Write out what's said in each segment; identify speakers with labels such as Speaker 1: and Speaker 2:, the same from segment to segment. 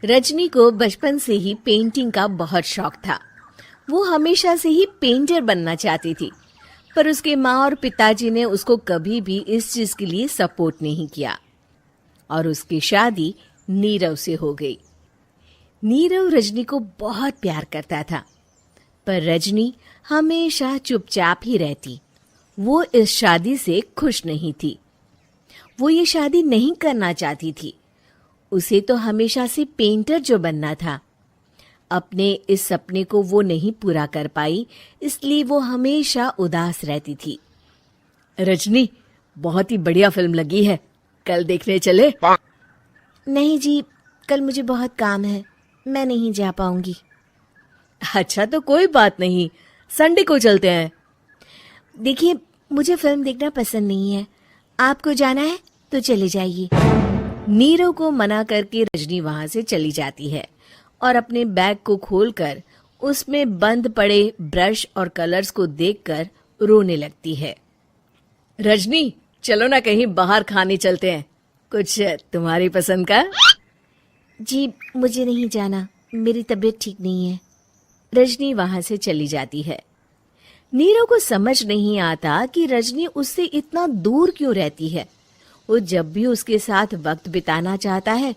Speaker 1: रजनी को बचपन से ही पेंटिंग का बहुत शौक था। वो हमेशा से ही पेंटर बनना चाहती थी, पर उसके माँ और पिताजी ने उसको कभी भी इस चीज के लिए सपोर्ट नहीं किया और उसकी शादी नीरव से हो गई। नीरव रजनी को बहुत प्यार करता था, पर रजनी हमेशा चुपचाप ही रहती। वो इस शादी से खुश नहीं थी। वो ये शादी नहीं करना चाहती थी। उसे तो हमेशा से पेंटर जो बनना था। अपने इस सपने को वो नहीं पूरा कर पाई, इसलिए वो हमेशा उदास रहती थी।
Speaker 2: रजनी, बहुत ही बढ़िया फिल्म लगी है, कल देखने चले?
Speaker 1: नहीं जी, कल मुझे बहुत काम है, मैं नहीं जा पाऊंगी।
Speaker 2: अच्छा तो कोई बात नहीं, संडे को चलते हैं।
Speaker 1: देखिए, मुझे फिल्म देखना पसंद नहीं है। आपको जाना है तो चले जाइए। नीरव को मना करके रजनी वहां से चली जाती है और अपने बैग को खोलकर उसमें बंद पड़े ब्रश और कलर्स को देखकर रोने लगती है।
Speaker 2: रजनी, चलो ना कहीं बाहर खाने चलते हैं, कुछ तुम्हारी पसंद का।
Speaker 1: जी, मुझे नहीं जाना, मेरी तबीयत ठीक नहीं है। रजनी वहां से चली जाती है। नीरव को समझ नहीं आता कि रजनी उससे इतना दूर क्यों रहती है। वो जब भी उसके साथ वक्त बिताना चाहता है,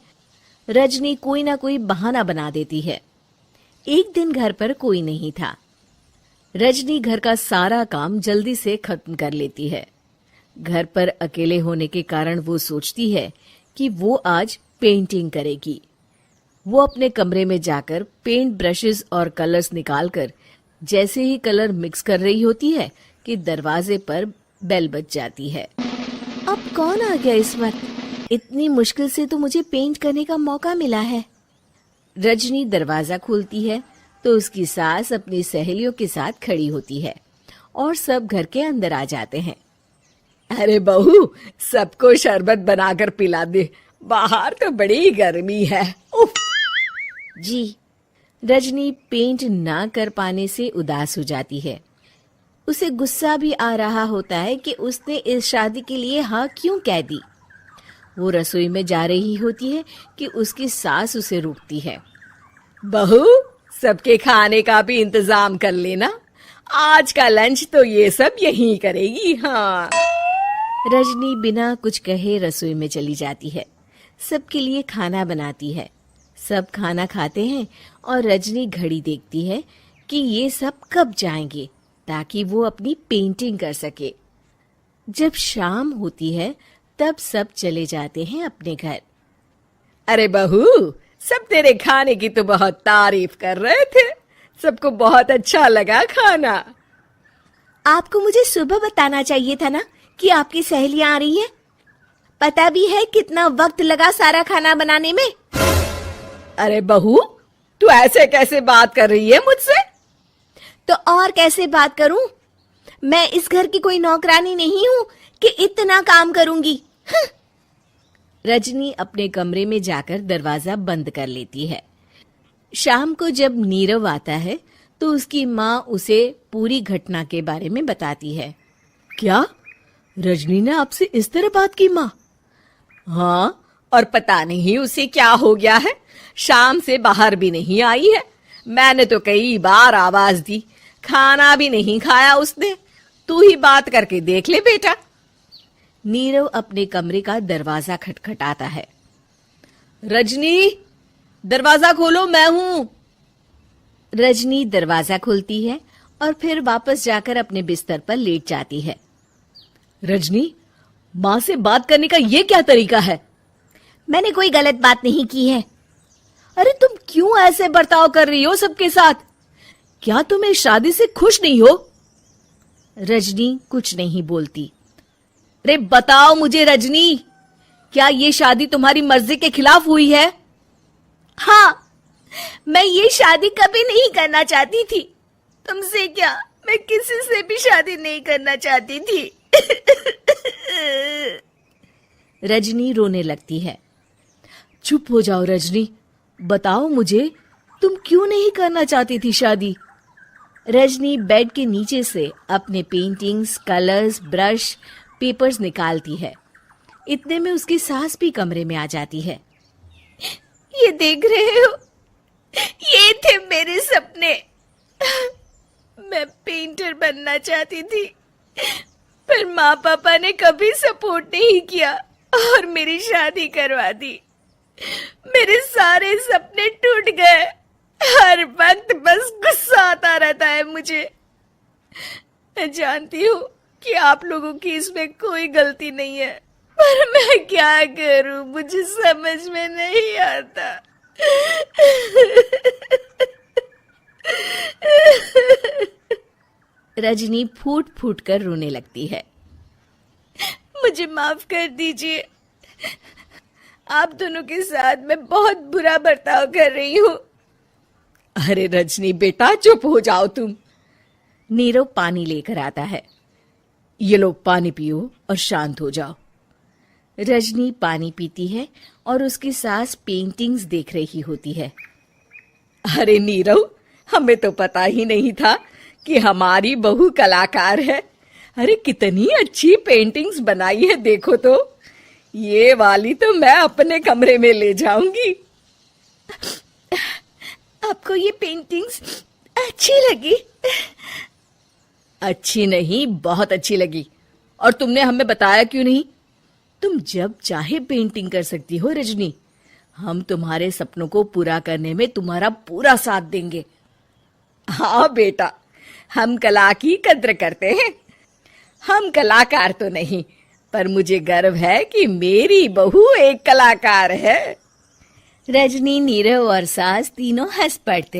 Speaker 1: रजनी कोई ना कोई बहाना बना देती है। एक दिन घर पर कोई नहीं था। रजनी घर का सारा काम जल्दी से खत्म कर लेती है। घर पर अकेले होने के कारण वो सोचती है कि वो आज पेंटिंग करेगी। वो अपने कमरे में जाकर पेंट ब्रशेस और कलर्स निकालकर जैसे ही कलर मिक्स कर रही होती है कि दरवाजे पर बेल बज जाती है। अब कौन आ गया इस वक्त? इतनी मुश्किल से तो मुझे पेंट करने का मौका मिला है। रजनी दरवाजा खोलती है तो उसकी सास अपनी सहेलियों के साथ खड़ी होती है और सब घर के अंदर आ जाते हैं।
Speaker 2: अरे बहू, सबको शरबत बनाकर पिला दे, बाहर तो बड़ी गर्मी है। उफ।
Speaker 1: जी। रजनी पेंट ना कर पाने से उदास हो जाती है। उसे गुस्सा भी आ रहा होता है कि उसने इस शादी के लिए हाँ क्यों कह दी। वो रसोई में जा रही होती है कि उसकी सास उसे रोकती है।
Speaker 2: बहू, सबके खाने का भी इंतजाम कर लेना, आज का लंच तो ये सब यहीं करेगी। हाँ।
Speaker 1: रजनी बिना कुछ कहे रसोई में चली जाती है। सबके लिए खाना बनाती है। सब खाना खाते हैं और रजनी घड़ी देखती है कि ये सब कब जाएंगे ताकि वो अपनी पेंटिंग कर सके। जब शाम होती है तब सब चले जाते हैं अपने घर।
Speaker 2: अरे बहू, सब तेरे खाने की तो बहुत तारीफ कर रहे थे, सबको बहुत अच्छा लगा खाना।
Speaker 1: आपको मुझे सुबह बताना चाहिए था ना कि आपकी सहेलियां आ रही है। पता भी है कितना वक्त लगा सारा खाना बनाने में।
Speaker 2: अरे बहू, तू ऐसे कैसे बात कर रही है मुझसे?
Speaker 1: तो और कैसे बात करूं? मैं इस घर की कोई नौकरानी नहीं हूं कि इतना काम करूंगी। रजनी अपने कमरे में जाकर दरवाजा बंद कर लेती है। शाम को जब नीरव आता है तो उसकी माँ उसे पूरी घटना के बारे में बताती है।
Speaker 2: क्या? रजनी ने आपसे इस तरह बात की माँ? हाँ, और पता नहीं उसे क्या हो गया है, शाम से बाहर भी नहीं आई है। मैंने तो कई बार आवाज दी, खाना भी नहीं खाया उसने। तू ही बात करके देख ले बेटा।
Speaker 1: नीरव अपने कमरे का दरवाजा खटखटाता है।
Speaker 2: रजनी, दरवाजा खोलो, मैं हूं।
Speaker 1: रजनी दरवाजा खोलती है और फिर वापस जाकर अपने बिस्तर पर लेट जाती है।
Speaker 2: रजनी, माँ से बात करने का ये क्या तरीका है?
Speaker 1: मैंने कोई गलत बात नहीं की है।
Speaker 2: अरे तुम क्यों ऐसे बर्ताव कर रही हो सबके साथ? क्या तुम इस शादी से खुश नहीं हो?
Speaker 1: रजनी कुछ नहीं बोलती।
Speaker 2: अरे बताओ मुझे रजनी, क्या ये शादी तुम्हारी मर्जी के खिलाफ हुई है?
Speaker 1: हाँ, मैं ये शादी कभी नहीं करना चाहती थी। तुमसे क्या, मैं किसी से भी शादी नहीं करना चाहती थी। रजनी रोने लगती है।
Speaker 2: चुप हो जाओ रजनी, बताओ मुझे, तुम क्यों नहीं करना चाहती थी शादी?
Speaker 1: रजनी बेड के नीचे से अपने पेंटिंग्स, कलर्स, ब्रश, पेपर्स निकालती है। इतने में उसकी सास भी कमरे में आ जाती है। ये देख रहे हो, ये थे मेरे सपने। मैं पेंटर बनना चाहती थी, पर माँ पापा ने कभी सपोर्ट नहीं किया और मेरी शादी करवा दी। मेरे सारे सपने टूट गए। हर वक्त बस गुस्सा आता रहता है मुझे। मैं जानती हूँ कि आप लोगों की इसमें कोई गलती नहीं है, पर मैं क्या करूं, मुझे समझ में नहीं आता। रजनी फूट फूट कर रोने लगती है। मुझे माफ कर दीजिए, आप दोनों के साथ मैं बहुत बुरा बर्ताव कर रही हूँ।
Speaker 2: अरे रजनी बेटा, चुप हो जाओ तुम।
Speaker 1: नीरव पानी लेकर आता है।
Speaker 2: ये लो पानी पियो और शांत हो जाओ।
Speaker 1: रजनी पानी पीती है और उसकी सास पेंटिंग्स देख रही होती है।
Speaker 2: अरे नीरव, हमें तो पता ही नहीं था कि हमारी बहू कलाकार है। अरे कितनी अच्छी पेंटिंग्स बनाई है, देखो तो। ये वाली तो मैं अपने कमरे में ले जाऊंगी।
Speaker 1: आपको ये पेंटिंग्स अच्छी लगी?
Speaker 2: अच्छी नहीं, बहुत अच्छी लगी। और तुमने हमें बताया क्यों नहीं? तुम जब चाहे पेंटिंग कर सकती हो रजनी। हम तुम्हारे सपनों को पूरा करने में तुम्हारा पूरा साथ देंगे। हाँ बेटा, हम कला की कद्र करते हैं। हम कलाकार तो नहीं, पर मुझे गर्व है कि मेरी बहू एक कलाकार है।
Speaker 1: रजनी, नीरव और सास तीनों हंस पड़ते हैं।